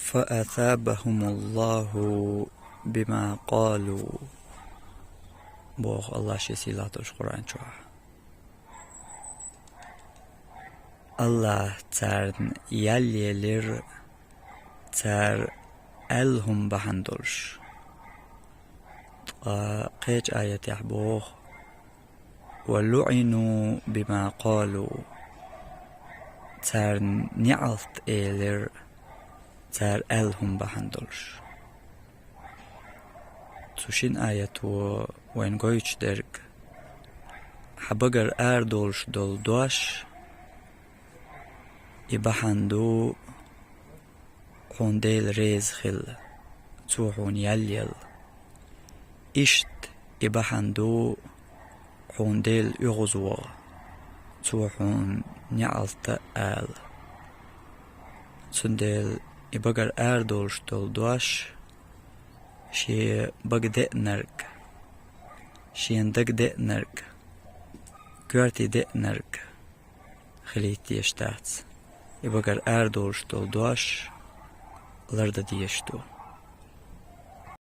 فأثابهم الله بما قالوا. بوخ الله شسيلاتوش قرآن شوح. الله تارن يليلر تار ألهم بحندلش. قيج آية يحبوخ ولعنوا بما قالوا تار نعلت إيلر تار ألهم بحندلش. تشين آية وين قويتش درك حبقر دولش دول دوش يبحندو قونديل ريز خل توحون يليل إشت يبحندو قونديل يغزو توحون نعلت آل سنديل يبقر دولش دول دوش شي بقدئ نرك شي اندق دئ نرك قرتي دئ نرك خليتي يشتات يبقر دولش دول دوش لرد ديشتو.